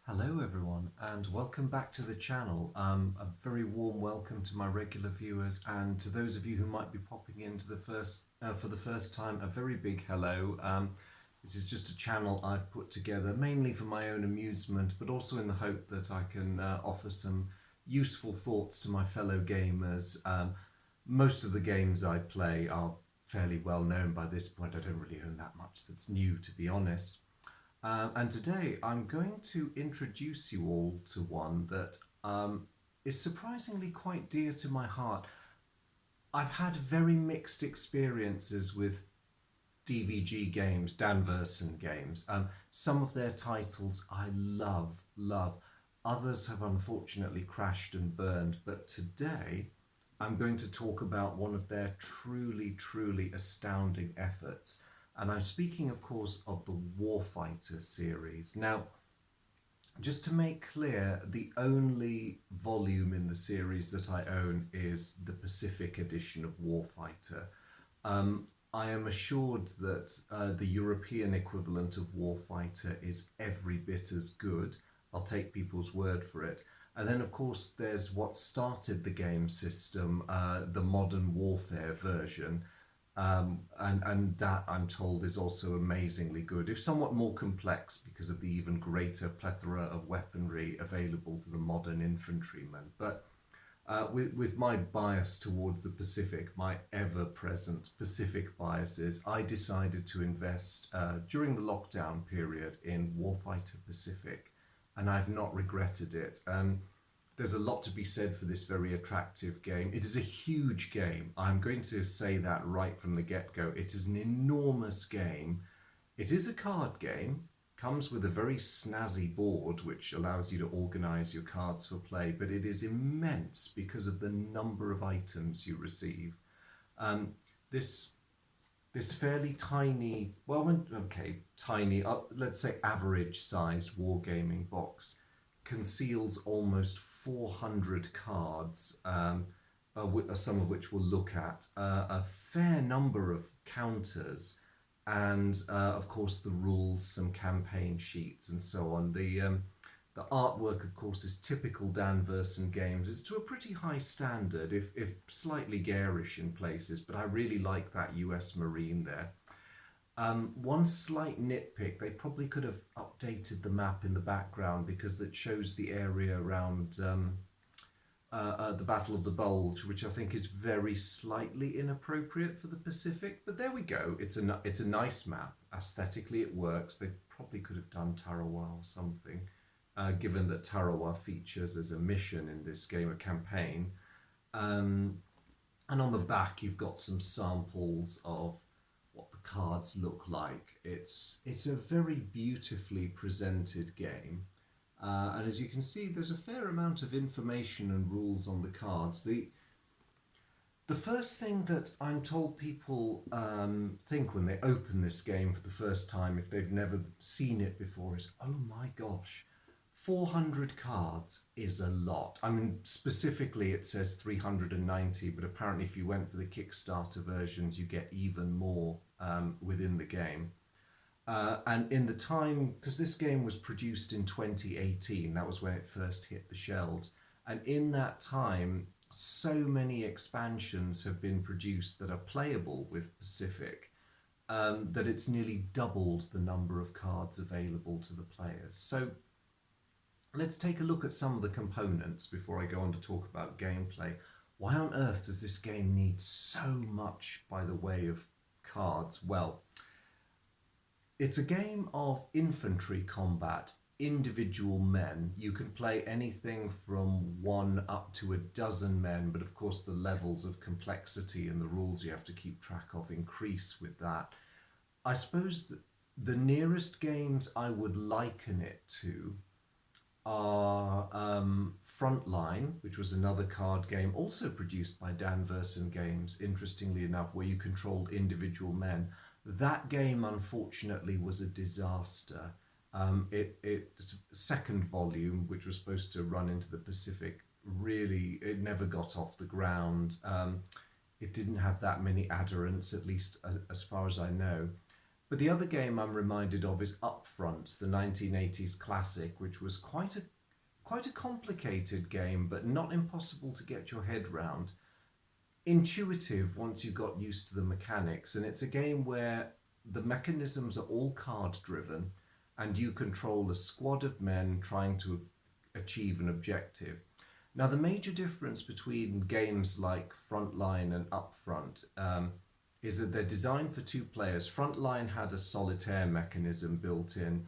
Hello everyone and welcome back to the channel. A very warm welcome to my regular viewers and to those of you who might be popping into for the first time, a very big hello. This is just a channel I've put together mainly for my own amusement, but also in the hope that I can offer some useful thoughts to my fellow gamers. Most of the games I play are fairly well known by this point. I don't really own that much that's new, to be honest. And today I'm going to introduce you all to one that is surprisingly quite dear to my heart. I've had very mixed experiences with DVG games, Dan Verssen Games. Some of their titles I love. Others have unfortunately crashed and burned. But today I'm going to talk about one of their truly astounding efforts. And I'm speaking, of course, of the Warfighter series. Now, just to make clear, the only volume in the series that I own is the Pacific edition of Warfighter. I am assured that the European equivalent of Warfighter is every bit as good. I'll take people's word for it. And then, of course, there's what started the game system, the Modern Warfare version. And that, I'm told, is also amazingly good, if somewhat more complex because of the even greater plethora of weaponry available to the modern infantrymen. But with my bias towards the Pacific, my ever-present Pacific biases, I decided to invest during the lockdown period in Warfighter Pacific, and I've not regretted it. There's a lot to be said for this very attractive game. It is a huge game. I'm going to say that right from the get-go. It is an enormous game. It is a card game. Comes with a very snazzy board which allows you to organize your cards for play, but it is immense because of the number of items you receive. This fairly tiny, tiny, let's say average-sized wargaming box conceals almost 400 cards, some of which we'll look at, a fair number of counters, and of course the rules, some campaign sheets and so on. The artwork, of course, is typical Dan Verssen Games. It's to a pretty high standard, if slightly garish in places, but I really like that US Marine there. One slight nitpick, they probably could have updated the map in the background because it shows the area around the Battle of the Bulge, which I think is very slightly inappropriate for the Pacific. But there we go. It's a nice map. Aesthetically, it works. They probably could have done Tarawa or something, given that Tarawa features as a mission in this game, a campaign. And on the back, you've got some samples of what the cards look like. It's a very beautifully presented game, and as you can see, there's a fair amount of information and rules on the cards. The first thing that I'm told people think when they open this game for the first time, if they've never seen it before, is, oh my gosh, 400 cards is a lot. I mean, specifically it says 390, but apparently if you went for the Kickstarter versions, you get even more within the game. And in the time, because this game was produced in 2018, that was when it first hit the shelves. And in that time, so many expansions have been produced that are playable with Pacific, that it's nearly doubled the number of cards available to the players. So let's take a look at some of the components before I go on to talk about gameplay. Why on earth does this game need so much by the way of cards? Well, it's a game of infantry combat, individual men. You can play anything from 1 up to a dozen men, but of course the levels of complexity and the rules you have to keep track of increase with that. I suppose that the nearest games I would liken it to are Frontline, which was another card game also produced by Dan Verssen Games, interestingly enough, where you controlled individual men. That game, unfortunately, was a disaster. Its second volume, which was supposed to run into the Pacific, really, it never got off the ground. It didn't have that many adherents, at least as far as I know. But the other game I'm reminded of is Upfront, the 1980s classic, which was quite a complicated game, but not impossible to get your head round. Intuitive once you got used to the mechanics, and it's a game where the mechanisms are all card driven, and you control a squad of men trying to achieve an objective. Now, the major difference between games like Frontline and Upfront is that they're designed for two players. Frontline had a solitaire mechanism built in.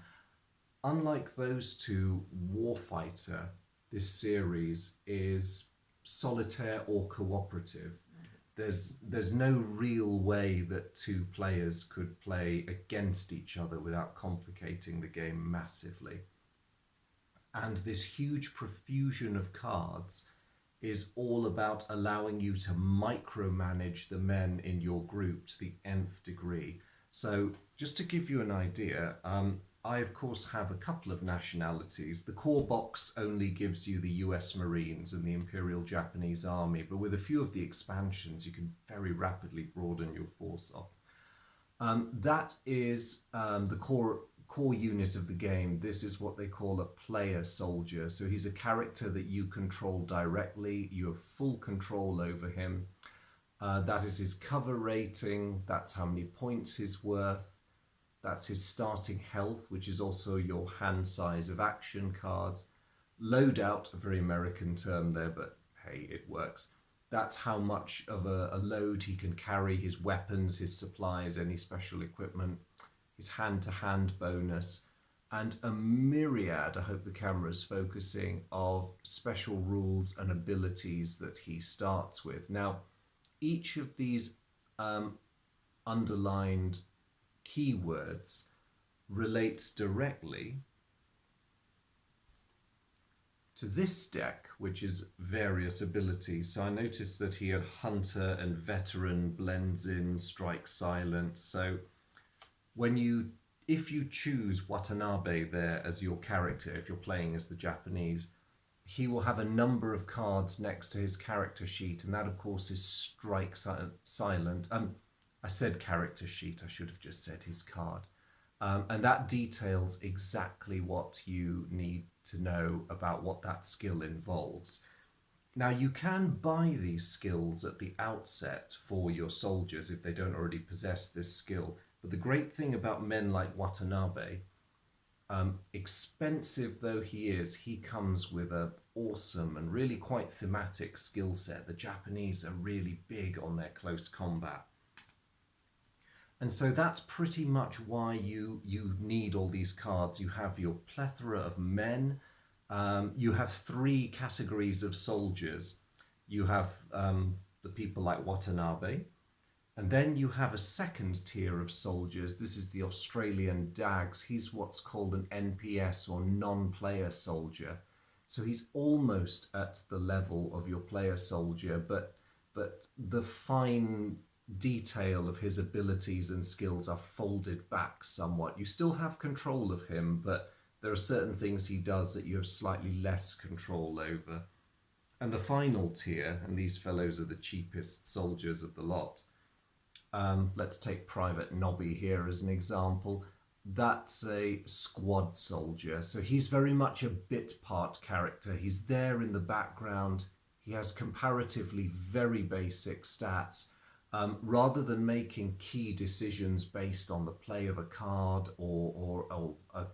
Unlike those two, Warfighter, this series, is solitaire or cooperative. There's no real way that two players could play against each other without complicating the game massively. And this huge profusion of cards is all about allowing you to micromanage the men in your group to the nth degree. So just to give you an idea, I of course have a couple of nationalities. The core box only gives you the US Marines and the Imperial Japanese Army, but with a few of the expansions you can very rapidly broaden your force off. That is the core unit of the game. This is what they call a player soldier. So he's a character that you control directly. You have full control over him. That is his cover rating. That's how many points he's worth. That's his starting health, which is also your hand size of action cards. Loadout, a very American term there, but hey, it works. That's how much of a load he can carry, his weapons, his supplies, any special equipment, his hand-to-hand bonus, and a myriad, I hope the camera's focusing, of special rules and abilities that he starts with. Now, each of these underlined keywords relates directly to this deck, which is various abilities. So I noticed that he had Hunter and Veteran, blends in, strike silent. So if you choose Watanabe there as your character, if you're playing as the Japanese, he will have a number of cards next to his character sheet, and that of course is strike silent. I said character sheet, I should have just said his card. And that details exactly what you need to know about what that skill involves. Now, you can buy these skills at the outset for your soldiers if they don't already possess this skill. But the great thing about men like Watanabe, expensive though he is, he comes with an awesome and really quite thematic skill set. The Japanese are really big on their close combat. And so that's pretty much why you need all these cards. You have your plethora of men. You have three categories of soldiers. You have the people like Watanabe. And then you have a second tier of soldiers. This is the Australian Dags. He's what's called an NPS or non-player soldier. So he's almost at the level of your player soldier, but the fine detail of his abilities and skills are folded back somewhat. You still have control of him, but there are certain things he does that you have slightly less control over. And the final tier, and these fellows are the cheapest soldiers of the lot. Let's take Private Nobby here as an example. That's a squad soldier. So he's very much a bit part character. He's there in the background. He has comparatively very basic stats. Rather than making key decisions based on the play of a card or a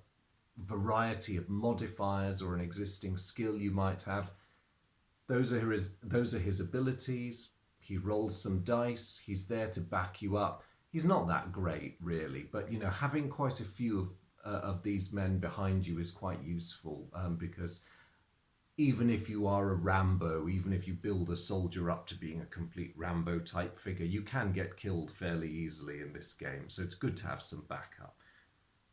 variety of modifiers or an existing skill you might have, those are his abilities. He rolls some dice. He's there to back you up. He's not that great, really, but you know, having quite a few of these men behind you is quite useful because even if you are a Rambo, even if you build a soldier up to being a complete Rambo type figure, you can get killed fairly easily in this game. So it's good to have some backup.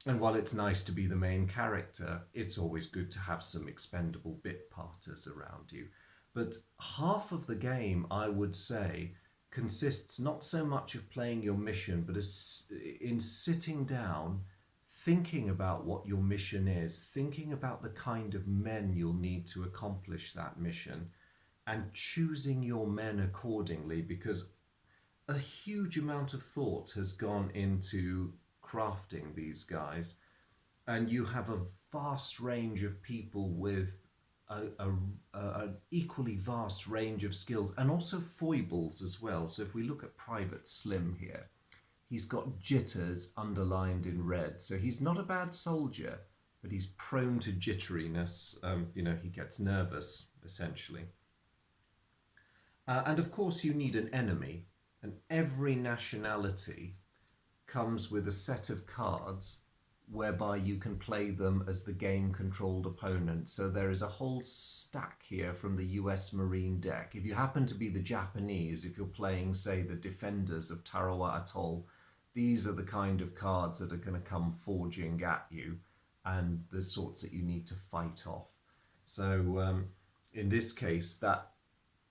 And while it's nice to be the main character, it's always good to have some expendable bit parters around you. But half of the game, I would say, consists not so much of playing your mission, but in sitting down, thinking about what your mission is, thinking about the kind of men you'll need to accomplish that mission, and choosing your men accordingly, because a huge amount of thought has gone into crafting these guys, and you have a vast range of people with an equally vast range of skills and also foibles as well. So if we look at Private Slim here, he's got jitters underlined in red. So he's not a bad soldier, but he's prone to jitteriness. He gets nervous, essentially. And of course, you need an enemy, and every nationality comes with a set of cards whereby you can play them as the game-controlled opponent. So there is a whole stack here from the US Marine deck. If you happen to be the Japanese, if you're playing, say, the Defenders of Tarawa Atoll, these are the kind of cards that are going to come forging at you, and the sorts that you need to fight off. So in this case,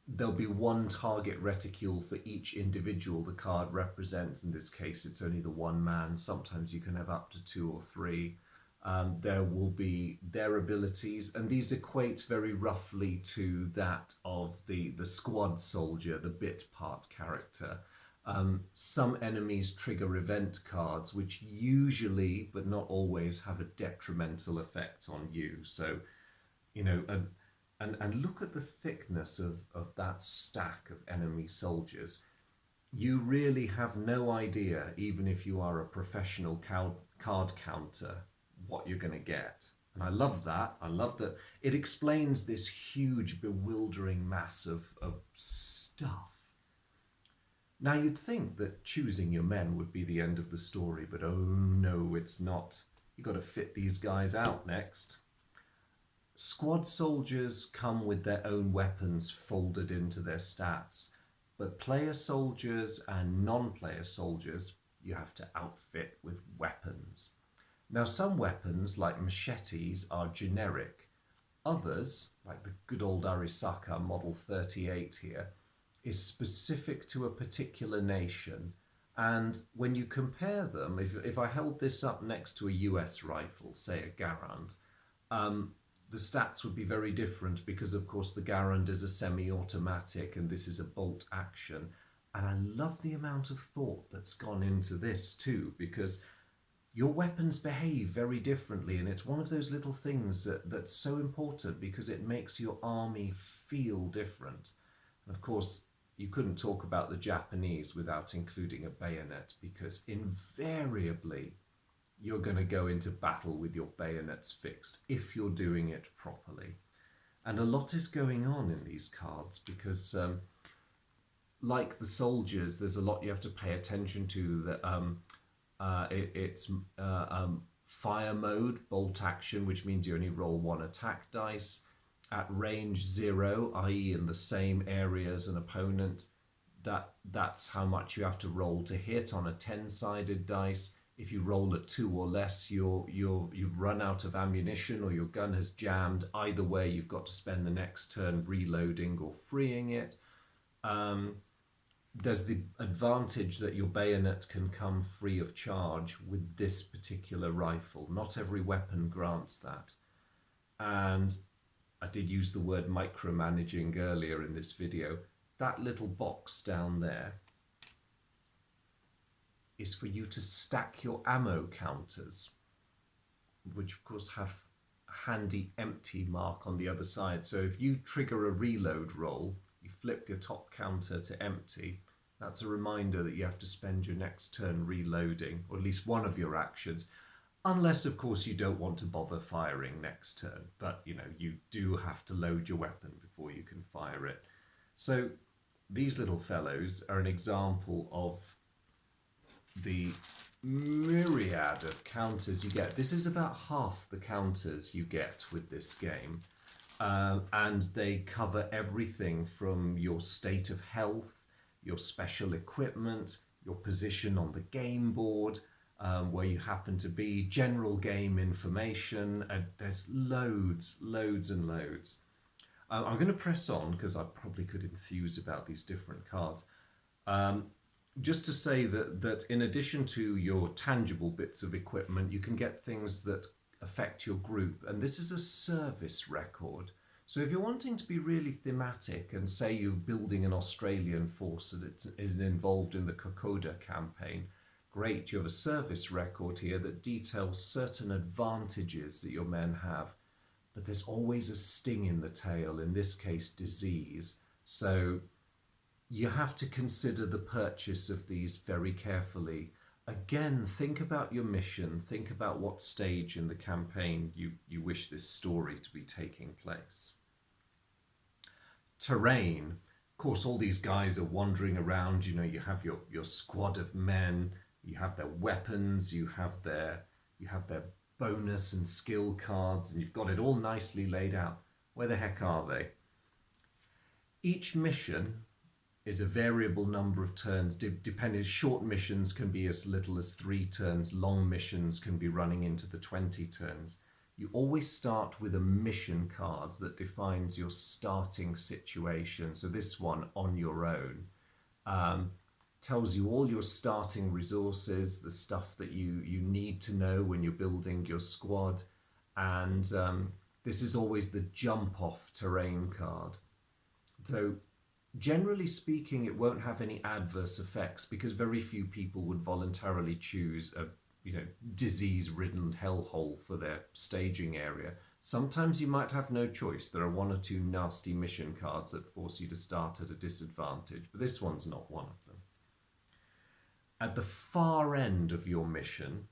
there'll be one target reticule for each individual the card represents. In this case, it's only the one man. Sometimes you can have up to 2 or 3. There will be their abilities, and these equate very roughly to that of the squad soldier, the bit part character. Some enemies trigger event cards, which usually, but not always, have a detrimental effect on you. So, and look at the thickness of that stack of enemy soldiers. You really have no idea, even if you are a professional card counter, what you're going to get. And I love that. I love that it explains this huge, bewildering mass of stuff. Now, you'd think that choosing your men would be the end of the story, but oh no, it's not. You've got to fit these guys out next. Squad soldiers come with their own weapons folded into their stats, but player soldiers and non-player soldiers you have to outfit with weapons. Now, some weapons, like machetes, are generic. Others, like the good old Arisaka Model 38 here, is specific to a particular nation. And when you compare them, if I held this up next to a US rifle, say a Garand, the stats would be very different because, of course, the Garand is a semi-automatic and this is a bolt action. And I love the amount of thought that's gone into this too, because your weapons behave very differently, and it's one of those little things that's so important because it makes your army feel different. And of course, you couldn't talk about the Japanese without including a bayonet, because invariably you're going to go into battle with your bayonets fixed if you're doing it properly. And a lot is going on in these cards because, like the soldiers, there's a lot you have to pay attention to. It's fire mode, bolt action, which means you only roll 1 attack dice. At range 0, i.e. in the same area as an opponent, that's how much you have to roll to hit on a 10-sided dice. If you roll at 2 or less, you've run out of ammunition or your gun has jammed. Either way, you've got to spend the next turn reloading or freeing it. There's the advantage that your bayonet can come free of charge with this particular rifle. Not every weapon grants that. And I did use the word micromanaging earlier in this video. That little box down there is for you to stack your ammo counters, which of course have a handy empty mark on the other side. So if you trigger a reload roll, you flip your top counter to empty, that's a reminder that you have to spend your next turn reloading, or at least one of your actions, unless of course you don't want to bother firing next turn. But you do have to load your weapon before you can fire it. So these little fellows are an example of the myriad of counters you get. This is about half the counters you get with this game. And they cover everything from your state of health, your special equipment, your position on the game board, where you happen to be, general game information. There's loads and loads. I'm going to press on because I probably could enthuse about these different cards. Just to say that in addition to your tangible bits of equipment, you can get things that affect your group. And this is a service record. So if you're wanting to be really thematic and say you're building an Australian force that is involved in the Kokoda campaign, Great, you have a service record here that details certain advantages that your men have, but there's always a sting in the tail, in this case disease. So you have to consider the purchase of these very carefully. Again, think about your mission, think about what stage in the campaign you wish this story to be taking place. Terrain. Of course, all these guys are wandering around. You know, you have your squad of men, you have their weapons, you have their bonus and skill cards, and you've got it all nicely laid out. Where the heck are they? Each mission is a variable number of turns, depending. Short missions can be as little as 3 turns, long missions can be running into the 20 turns. You always start with a mission card that defines your starting situation. So this one, on your own, tells you all your starting resources, the stuff that you need to know when you're building your squad. And this is always the jump off terrain card. So generally speaking, it won't have any adverse effects because very few people would voluntarily choose a disease-ridden hellhole for their staging area. Sometimes you might have no choice. There are 1 or 2 nasty mission cards that force you to start at a disadvantage, but this one's not one of them. At the far end of your mission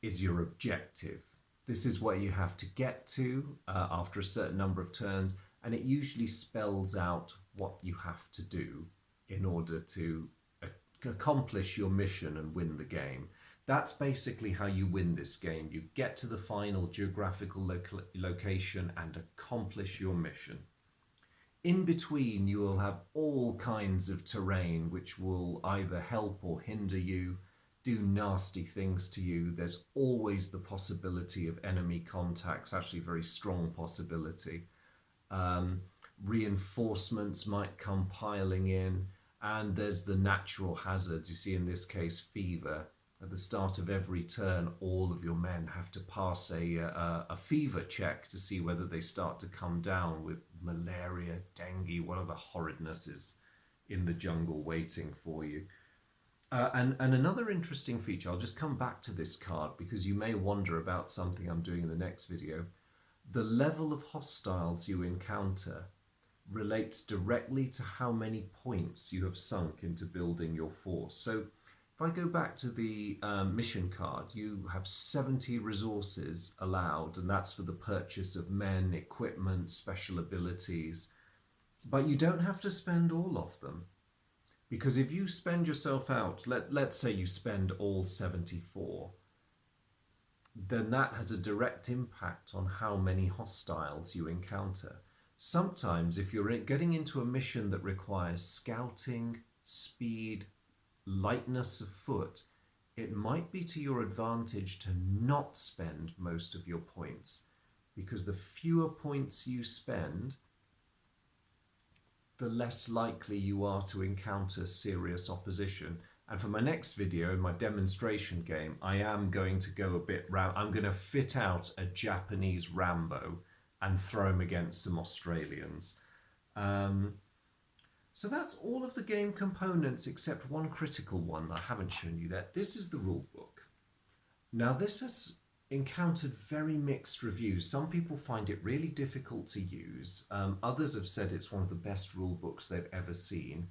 is your objective. This is where you have to get to after a certain number of turns, and it usually spells out what you have to do in order to accomplish your mission and win the game. That's basically how you win this game. You get to the final geographical location and accomplish your mission. In between, you will have all kinds of terrain which will either help or hinder you, do nasty things to you. There's always the possibility of enemy contacts, actually a very strong possibility. Reinforcements might come piling in, and there's the natural hazards. You see in this case fever. At the start of every turn, all of your men have to pass a fever check to see whether they start to come down with malaria, dengue, what other horridness is in the jungle waiting for you. And another interesting feature, I'll just come back to this card because you may wonder about something I'm doing in the next video. The level of hostiles you encounter relates directly to how many points you have sunk into building your force. So if I go back to the mission card, you have 70 resources allowed, and that's for the purchase of men, equipment, special abilities. But you don't have to spend all of them, because if you spend yourself out, let's say you spend all 74, then that has a direct impact on how many hostiles you encounter. Sometimes if you're getting into a mission that requires scouting, speed, lightness of foot, it might be to your advantage to not spend most of your points, because the fewer points you spend, the less likely you are to encounter serious opposition. And for my next video, in my demonstration game, I am going to go a bit round. I'm going to fit out a Japanese Rambo and throw him against some Australians. So that's all of the game components except one critical one that I haven't shown you there. This is the rulebook. Now this has encountered very mixed reviews. Some people find it really difficult to use. Others have said it's one of the best rulebooks they've ever seen.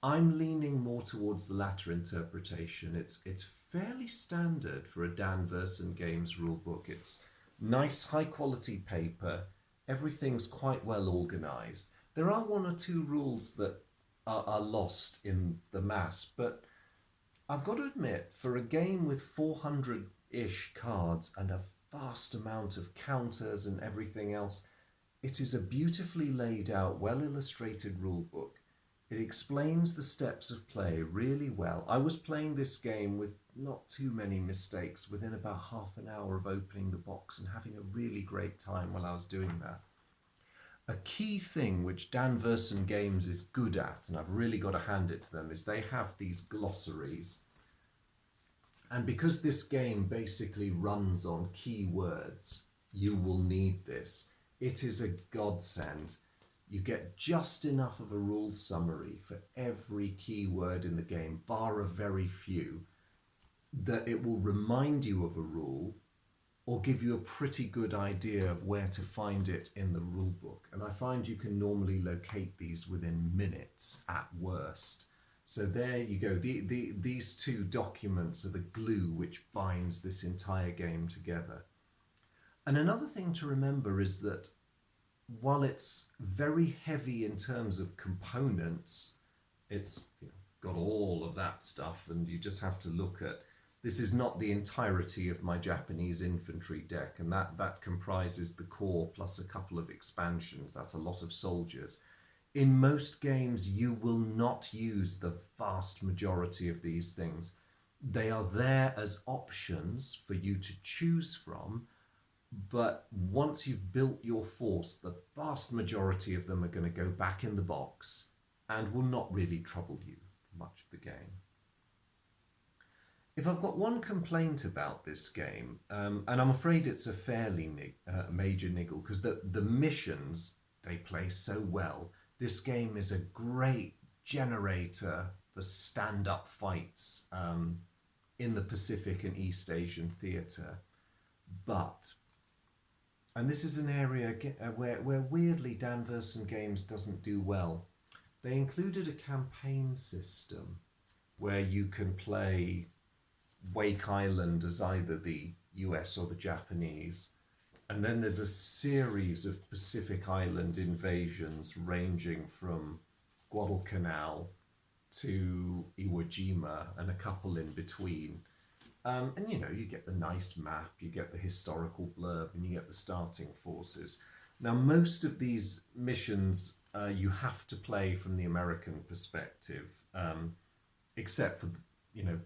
I'm leaning more towards the latter interpretation. It's fairly standard for a Dan Verssen Games rulebook. It's nice, high quality paper. Everything's quite well organized. There are 1 or 2 rules that are lost in the mass, but I've got to admit, for a game with 400-ish cards and a vast amount of counters and everything else, it is a beautifully laid out, well illustrated rulebook. It explains the steps of play really well. I was playing this game with not too many mistakes within about half an hour of opening the box and having a really great time while I was doing that. A key thing which Dan Verssen Games is good at, and I've really got to hand it to them, is they have these glossaries. And because this game basically runs on keywords, you will need this. It is a godsend. You get just enough of a rule summary for every keyword in the game, bar a very few. that it will remind you of a rule or give you a pretty good idea of where to find it in the rule book. And I find you can normally locate these within minutes at worst. So there you go. These two documents are the glue which binds this entire game together. And another thing to remember is that while it's very heavy in terms of components, it's got all of that stuff, and you just have to look at this is not the entirety of my Japanese infantry deck, and that comprises the core plus a couple of expansions. That's a lot of soldiers. In most games, you will not use the vast majority of these things. They are there as options for you to choose from, but once you've built your force, the vast majority of them are going to go back in the box and will not really trouble you much of the game. If I've got one complaint about this game, and I'm afraid it's a fairly major niggle, because the missions, they play so well. This game is a great generator for stand-up fights in the Pacific and East Asian theatre. But, and this is an area where weirdly Dan Verssen Games doesn't do well, they included a campaign system where you can play Wake Island as either the US or the Japanese. And then there's a series of Pacific Island invasions ranging from Guadalcanal to Iwo Jima and a couple in between. And you get the nice map, you get the historical blurb, and you get the starting forces. Now, most of these missions you have to play from the American perspective, except for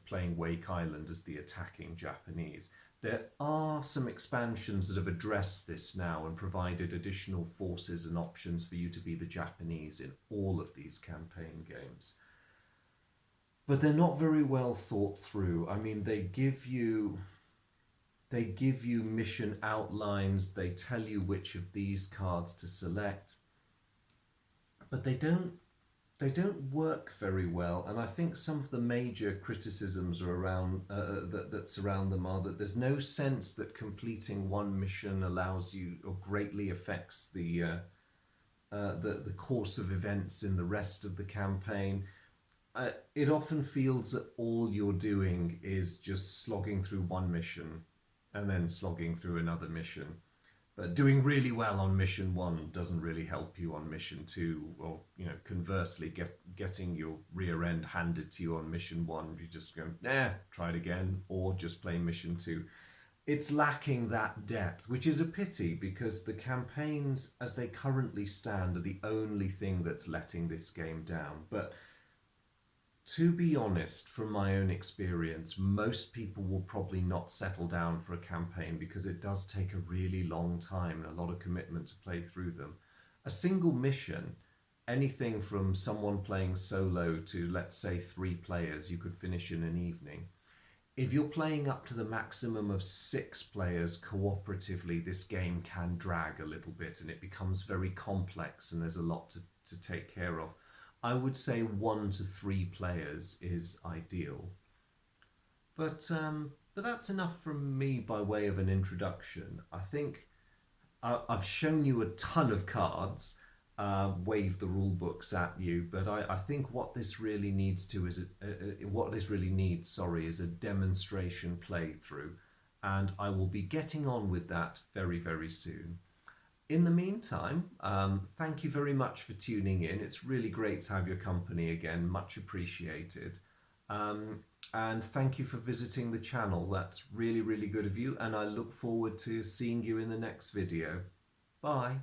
playing Wake Island as the attacking Japanese. There are some expansions that have addressed this now and provided additional forces and options for you to be the Japanese in all of these campaign games. But they're not very well thought through. I mean, they give you mission outlines, they tell you which of these cards to select, but they don't work very well. And I think some of the major criticisms are around that surround them are that there's no sense that completing one mission allows you or greatly affects the course of events in the rest of the campaign. It often feels that all you're doing is just slogging through one mission and then slogging through another mission. But doing really well on mission 1 doesn't really help you on mission 2, or conversely, getting your rear end handed to you on mission 1, you just go, try it again, or just play mission 2. It's lacking that depth, which is a pity, because the campaigns as they currently stand are the only thing that's letting this game down. But to be honest, from my own experience, most people will probably not settle down for a campaign because it does take a really long time and a lot of commitment to play through them. A single mission, anything from someone playing solo to, let's say, 3 players, you could finish in an evening. If you're playing up to the maximum of 6 players cooperatively, this game can drag a little bit and it becomes very complex and there's a lot to take care of. I would say 1 to 3 players is ideal. But that's enough from me by way of an introduction. I think I've shown you a ton of cards, waved the rule books at you, but I think what this really needs is a demonstration playthrough, and I will be getting on with that very, very soon. In the meantime, thank you very much for tuning in. It's really great to have your company again, much appreciated. And thank you for visiting the channel. That's really, really good of you, and I look forward to seeing you in the next video. Bye.